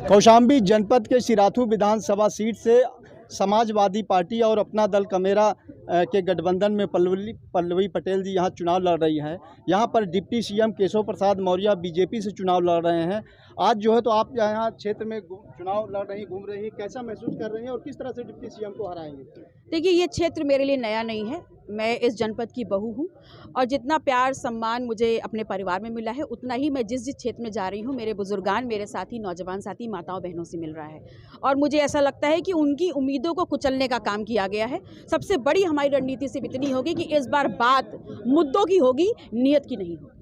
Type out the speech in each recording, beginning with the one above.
कौशाम्बी जनपद के सिराथू विधानसभा सीट से समाजवादी पार्टी और अपना दल कमेरा के गठबंधन में पल्लवी पटेल जी यहाँ चुनाव लड़ रही हैं। यहाँ पर deputy CM Keshav Prasad Maurya BJP से चुनाव लड़ रहे हैं। आज जो है तो आप यहाँ क्षेत्र में चुनाव लड़ रही, घूम रही, कैसा महसूस कर रही हैं और किस तरह से डिप्टी सीएम को हराएंगे? देखिए, ये क्षेत्र मेरे लिए नया नहीं है। मैं इस जनपद की बहू हूँ और जितना प्यार सम्मान मुझे अपने परिवार में मिला है, उतना ही मैं जिस क्षेत्र में जा रही हूँ मेरे बुजुर्गान, मेरे साथी, नौजवान साथी, माताओं बहनों से मिल रहा है। और मुझे ऐसा लगता है कि उनकी उम्मीदों को कुचलने का काम किया गया है। सबसे बड़ी हमारी रणनीति सिर्फ इतनी होगी कि इस बार बात मुद्दों की होगी, नियत की नहीं होगी।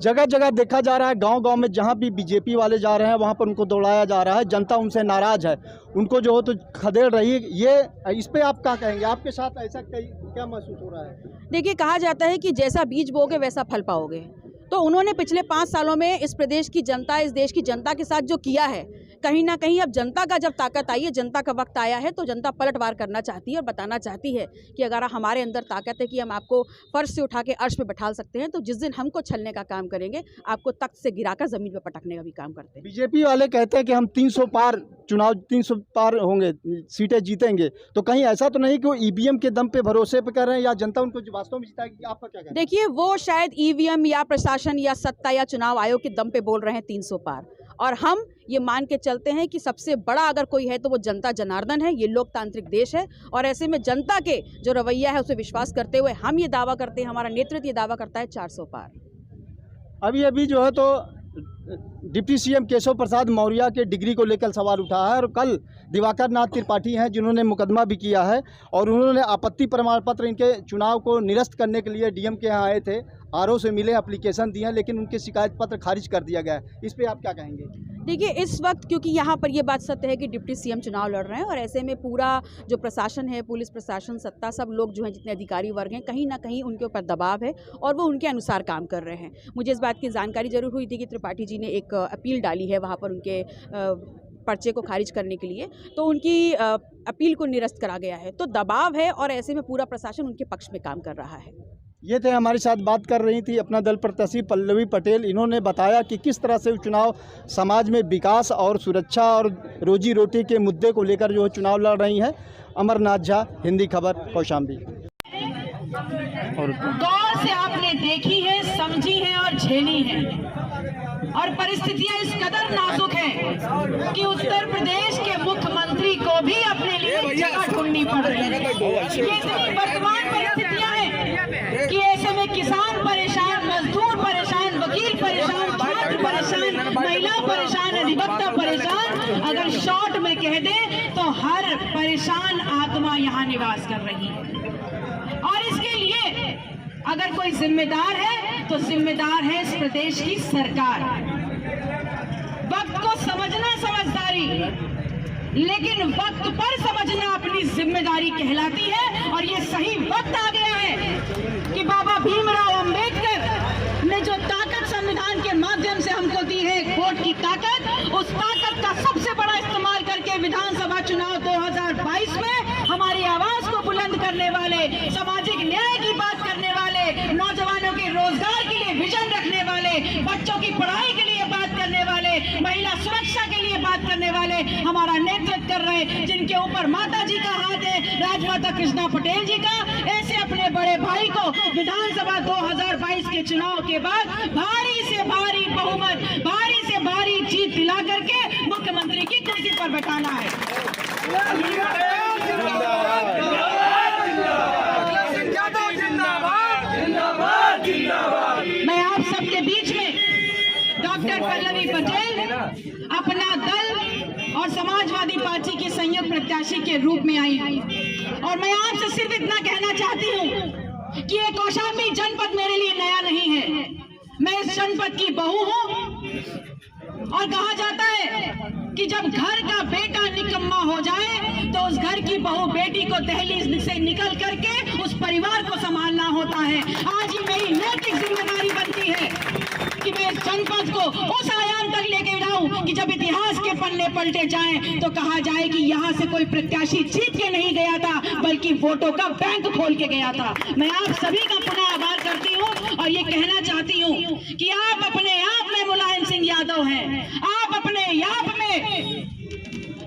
जगह जगह देखा जा रहा है, गांव-गांव में जहां भी बीजेपी वाले जा रहे हैं वहां पर उनको दौड़ाया जा रहा है। जनता उनसे नाराज है, उनको जो हो तो खदेड़ रही है। ये इस पे आप क्या कहेंगे? आपके साथ ऐसा क्या महसूस हो रहा है? देखिए, कहा जाता है कि जैसा बीज बोगे वैसा फल पाओगे। तो उन्होंने पिछले 5 सालों में इस प्रदेश की जनता, इस देश की जनता के साथ जो किया है, कहीं ना कहीं अब जनता का जब ताकत आई है, जनता का वक्त आया है, तो जनता पलटवार करना चाहती है और बताना चाहती है कि अगर हमारे अंदर ताकत है कि हम आपको फर्श से उठा के अर्श पे बैठा सकते हैं, तो जिस दिन हमको छलने का काम करेंगे, आपको तख्त से गिराकर ज़मीन पे पटकने का भी काम करते हैं। बीजेपी वाले कहते हैं कि हम 300 पार चुनाव 300 पार होंगे, सीटें जीतेंगे। तो कहीं ऐसा तो नहीं कि वो ईवीएम के दम पे भरोसे पे कर रहे हैं या जनता उनको वास्तव में जिताएगी? आपका क्या कहना है? देखिए, वो शायद ईवीएम या प्रशासन या सत्ता या चुनाव आयोग के दम पे बोल रहे हैं 300 पार, और हम ये मान के चलते हैं कि सबसे बड़ा अगर कोई है तो वो जनता जनार्दन है। ये लोकतांत्रिक देश है और ऐसे में जनता के जो रवैया है उसे विश्वास करते हुए हम ये दावा करते हैं, हमारा नेतृत्व ये दावा करता है 400 पार। अभी जो है तो डिप्टी सीएम केशव प्रसाद मौर्य के डिग्री को लेकर सवाल उठा है और कल दिवाकर नाथ त्रिपाठी हैं जिन्होंने मुकदमा भी किया है और उन्होंने आपत्ति प्रमाण पत्र इनके चुनाव को निरस्त करने के लिए डीएम के यहाँ आए थे, आरओ से मिले, एप्लीकेशन दिए हैं, लेकिन उनके शिकायत पत्र खारिज कर दिया गया है। इस पे आप क्या कहेंगे? देखिए, इस वक्त क्योंकि यहाँ पर ये बात सत्य है कि डिप्टी सीएम चुनाव लड़ रहे हैं और ऐसे में पूरा जो प्रशासन है, पुलिस प्रशासन, सत्ता, सब लोग जो हैं, जितने अधिकारी वर्ग हैं, कहीं ना कहीं उनके ऊपर दबाव है और वो उनके अनुसार काम कर रहे हैं। मुझे इस बात की जानकारी जरूर हुई थी कि त्रिपाठी जी ने एक अपील डाली है वहाँ पर उनके पर्चे को खारिज करने के लिए, तो उनकी अपील को निरस्त करा गया है। तो दबाव है और ऐसे में पूरा प्रशासन उनके पक्ष में काम कर रहा है। ये थे हमारे साथ बात कर रही थी अपना दल प्रत्याशी पल्लवी पटेल। इन्होंने बताया कि किस तरह से चुनाव समाज में विकास और सुरक्षा और रोजी रोटी के मुद्दे को लेकर जो चुनाव लड़ रही हैं। अमरनाथ झा, हिंदी खबर, कौशाम्बी। गौर से आपने देखी है, समझी है और झेली है, और परिस्थितियां इस कदर नाजुक हैं कि उत्तर प्रदेश के मुख्यमंत्री को भी अपने लिए जगह ढूंढनी पड़ रही है। ये इतनी वर्तमान परिस्थितियां हैं कि ऐसे में किसान परेशान, मजदूर परेशान, वकील परेशान, छात्र परेशान, महिला परेशान, अधिवक्ता परेशान, अगर शॉर्ट में कह दे तो हर परेशान आत्मा यहाँ निवास कर रही है। और इसके लिए अगर कोई जिम्मेदार है तो जिम्मेदार है इस प्रदेश की सरकार। वक्त को समझना समझदारी, लेकिन वक्त पर समझना अपनी जिम्मेदारी कहलाती है। और ये सही वक्त आ गया है कि बाबा भीमराव अंबेडकर ने जो ताकत संविधान के माध्यम से हमको दी है, वोट की ताकत, उस ताकत का सबसे बड़ा इस्तेमाल करके विधानसभा चुनाव 2022 में हमारी आवाज को बुलंद करने वाले, सामाजिक न्याय की बात करने वाले, नौजवानों के रोजगार के लिए विजन रखने वाले, बच्चों की पढ़ाई के लिए बात करने वाले, महिला सुरक्षा के लिए बात करने वाले हमारा नेतृत्व कर रहे हैं, जिनके ऊपर माता जी का हाथ है, राजमाता कृष्णा पटेल जी का। ऐसे अपने बड़े भाई को विधानसभा 2022 के चुनाव के बाद भारी से भारी बहुमत, भारी से भारी जीत दिला करके मुख्यमंत्री की कुर्सी पर बैठाना है। मैं आप सबके बीच में डॉक्टर पल्लवी पटेल अपना दल और समाजवादी पार्टी के संयुक्त प्रत्याशी के रूप में आई और मैं आपसे सिर्फ इतना कहना चाहती हूँ कि ये कौशाम्बी जनपद मेरे लिए नया नहीं है। मैं इस जनपद की बहू हूँ और कहा जाता है कि जब घर का बेटा निकम्मा हो जाए तो उस घर की बहू बेटी को दहलीज से निकल करके उस परिवार को संभालना होता है। आज ये मेरी नैतिक जिम्मेदारी बनती है कि मैं इस जनपद को उस आयाम तक लेके जाऊं कि जब इतिहास के पन्ने पलटे जाएं तो कहा जाए कि यहाँ से कोई प्रत्याशी जीत के नहीं गया था, बल्कि वोटों का बैंक खोल के गया था। मैं आप सभी का पुनः आभार करती हूँ और ये कहना चाहती हूँ कि आप अपने आप में मुलायम मुलायम सिंह यादव हैं, आप अपने आप में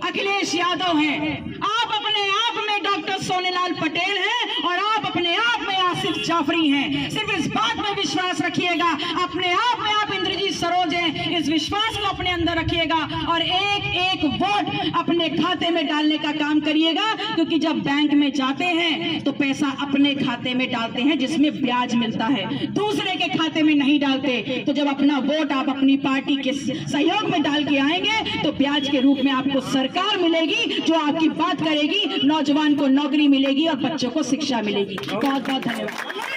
अखिलेश यादव हैं, आप अपने आप में डॉक्टर सोनेलाल पटेल हैं और आप अपने आप में आसिफ जाफरी हैं। सिर्फ इस बात में विश्वास रखिएगा, अपने आप में आप इंद्रजीत सरोज हैं, इस विश्वास को अपने अंदर रखिएगा और एक एक वोट अपने खाते में डालने का काम करिएगा, क्योंकि जब बैंक में जाते हैं तो पैसा अपने खाते में डालते हैं जिसमें ब्याज मिलता है, दूसरे के खाते में नहीं डालते। तो जब अपना वोट आप अपनी पार्टी के सहयोग में डाल के आएंगे तो ब्याज के रूप में आपको सरकार मिलेगी जो आपकी बात करेगी, नौजवान को नौकरी मिलेगी और बच्चों को शिक्षा मिलेगी। बहुत बहुत धन्यवाद।